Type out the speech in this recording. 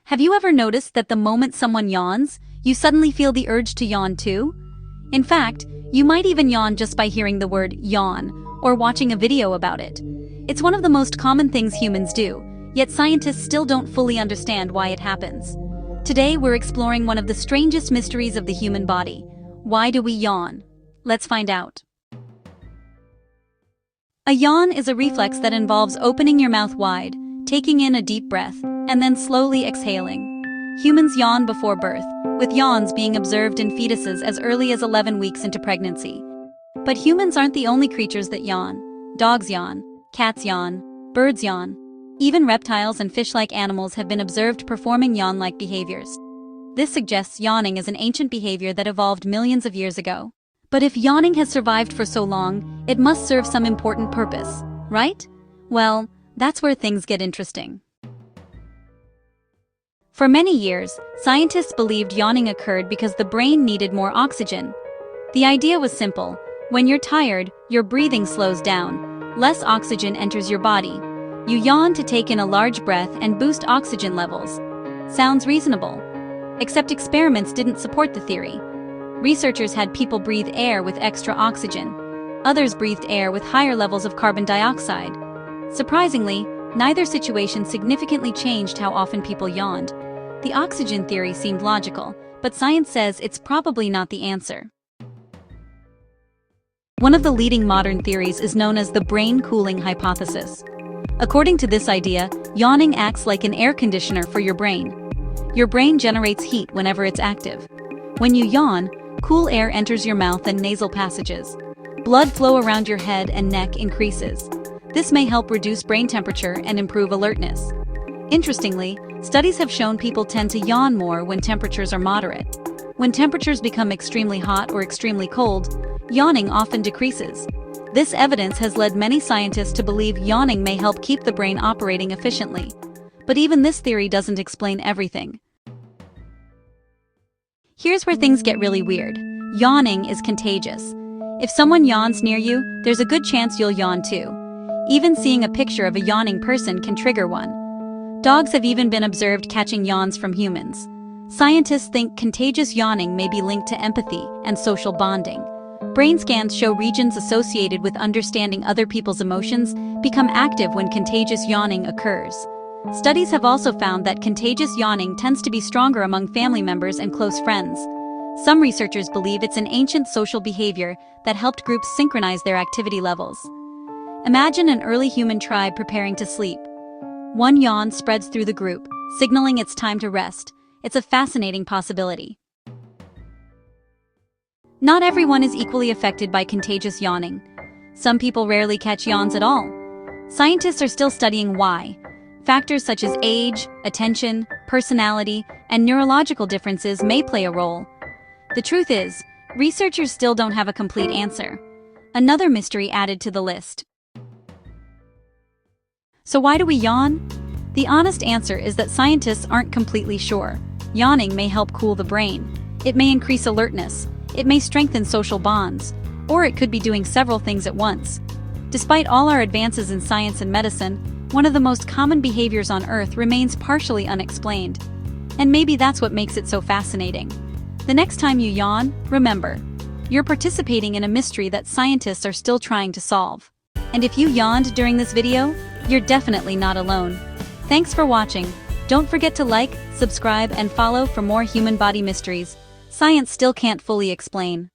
Have you ever noticed that the moment someone yawns, you suddenly feel the urge to yawn too? In fact, you might even yawn just by hearing the word yawn or watching a video about it. It's one of the most common things humans do, yet scientists still don't fully understand why it happens. Today we're exploring one of the strangest mysteries of the human body. Why do we yawn? Let's find out. A yawn is a reflex that involves opening your mouth wide, taking in a deep breath, and then slowly exhaling. Humans yawn before birth, with yawns being observed in fetuses as early as 11 weeks into pregnancy. But humans aren't the only creatures that yawn. Dogs yawn, cats yawn, birds yawn. Even reptiles and fish-like animals have been observed performing yawn-like behaviors. This suggests yawning is an ancient behavior that evolved millions of years ago. But if yawning has survived for so long, it must serve some important purpose, right? Well, that's where things get interesting. For many years, scientists believed yawning occurred because the brain needed more oxygen. The idea was simple. When you're tired, your breathing slows down. Less oxygen enters your body. You yawn to take in a large breath and boost oxygen levels. Sounds reasonable. Except experiments didn't support the theory. Researchers had people breathe air with extra oxygen. Others breathed air with higher levels of carbon dioxide. Surprisingly, neither situation significantly changed how often people yawned. The oxygen theory seemed logical, but science says it's probably not the answer. One of the leading modern theories is known as the brain cooling hypothesis. According to this idea, yawning acts like an air conditioner for your brain. Your brain generates heat whenever it's active. When you yawn, cool air enters your mouth and nasal passages. Blood flow around your head and neck increases. This may help reduce brain temperature and improve alertness. Interestingly, studies have shown people tend to yawn more when temperatures are moderate. When temperatures become extremely hot or extremely cold, yawning often decreases. This evidence has led many scientists to believe yawning may help keep the brain operating efficiently. But even this theory doesn't explain everything. Here's where things get really weird. Yawning is contagious. If someone yawns near you, there's a good chance you'll yawn too. Even seeing a picture of a yawning person can trigger one. Dogs have even been observed catching yawns from humans. Scientists think contagious yawning may be linked to empathy and social bonding. Brain scans show regions associated with understanding other people's emotions become active when contagious yawning occurs. Studies have also found that contagious yawning tends to be stronger among family members and close friends. Some researchers believe it's an ancient social behavior that helped groups synchronize their activity levels. Imagine an early human tribe preparing to sleep. One yawn spreads through the group, signaling it's time to rest. It's a fascinating possibility. Not everyone is equally affected by contagious yawning. Some people rarely catch yawns at all. Scientists are still studying why. Factors such as age, attention, personality, and neurological differences may play a role. The truth is, researchers still don't have a complete answer. Another mystery added to the list. So why do we yawn? The honest answer is that scientists aren't completely sure. Yawning may help cool the brain. It may increase alertness. It may strengthen social bonds. Or it could be doing several things at once. Despite all our advances in science and medicine, one of the most common behaviors on Earth remains partially unexplained. And maybe that's what makes it so fascinating. The next time you yawn, remember, you're participating in a mystery that scientists are still trying to solve. And if you yawned during this video, you're definitely not alone. Thanks for watching. Don't forget to like, subscribe, and follow for more human body mysteries science still can't fully explain.